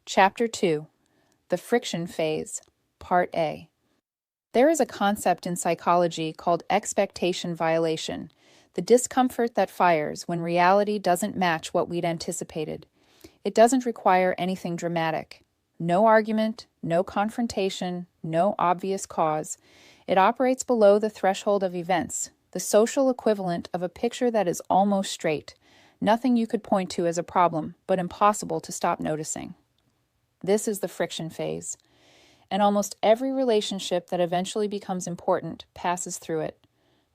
Chapter 2 The Friction Phase, Part A. There is a concept in psychology called expectation violation, the discomfort that fires when reality doesn't match what we'd anticipated. It doesn't require anything dramatic. No argument, no confrontation, no obvious cause. It operates below the threshold of events, the social equivalent of a picture that is almost straight. Nothing you could point to as a problem, but impossible to stop noticing. This is the friction phase, and almost every relationship that eventually becomes important passes through it,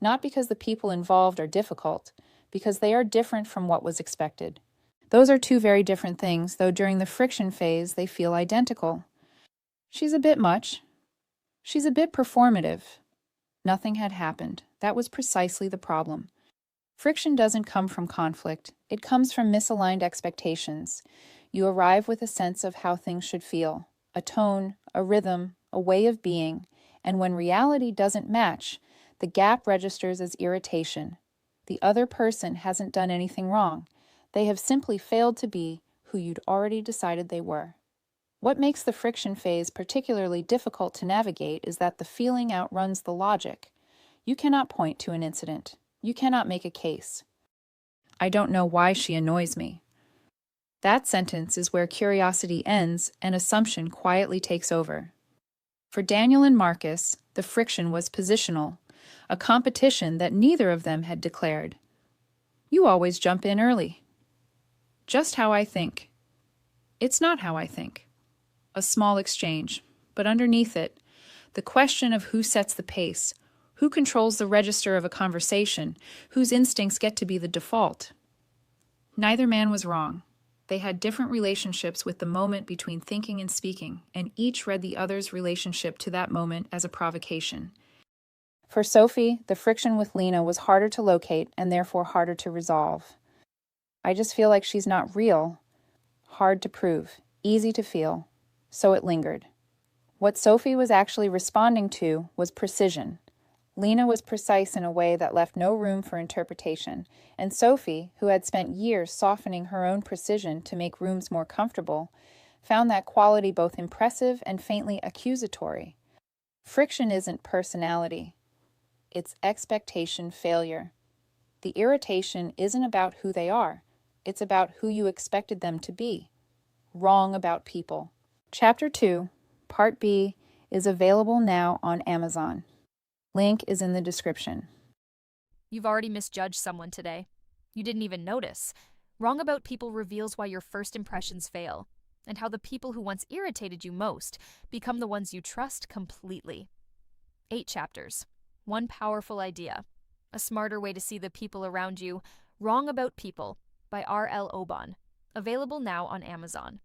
not because the people involved are difficult, because they are different from what was expected. Those are two very different things, though during the friction phase they feel identical. She's a bit much. She's a bit performative. Nothing had happened. That was precisely the problem. Friction doesn't come from conflict. It comes from misaligned expectations. You arrive with a sense of how things should feel, a tone, a rhythm, a way of being, and when reality doesn't match, the gap registers as irritation. The other person hasn't done anything wrong. They have simply failed to be who you'd already decided they were. What makes the friction phase particularly difficult to navigate is that the feeling outruns the logic. You cannot point to an incident. You cannot make a case. I don't know why she annoys me. That sentence is where curiosity ends and assumption quietly takes over. For Daniel and Marcus, the friction was positional, a competition that neither of them had declared. You always jump in early. Just how I think. It's not how I think. A small exchange, but underneath it, the question of who sets the pace, who controls the register of a conversation, whose instincts get to be the default. Neither man was wrong. They had different relationships with the moment between thinking and speaking, and each read the other's relationship to that moment as a provocation. For Sophie, the friction with Lena was harder to locate and therefore harder to resolve. I just feel like she's not real. Hard to prove, easy to feel, so it lingered. What Sophie was actually responding to was precision. Lena was precise in a way that left no room for interpretation, and Sophie, who had spent years softening her own precision to make rooms more comfortable, found that quality both impressive and faintly accusatory. Friction isn't personality. It's expectation failure. The irritation isn't about who they are. It's about who you expected them to be. Wrong about people. Chapter 2, Part B, is available now on Amazon. Link is in the description. You've already misjudged someone today. You didn't even notice. Wrong about people reveals why your first impressions fail, and how the people who once irritated you most become the ones you trust completely. 8 chapters. One powerful idea. A smarter way to see the people around you. Wrong About People by R.L. Oban. Available now on Amazon.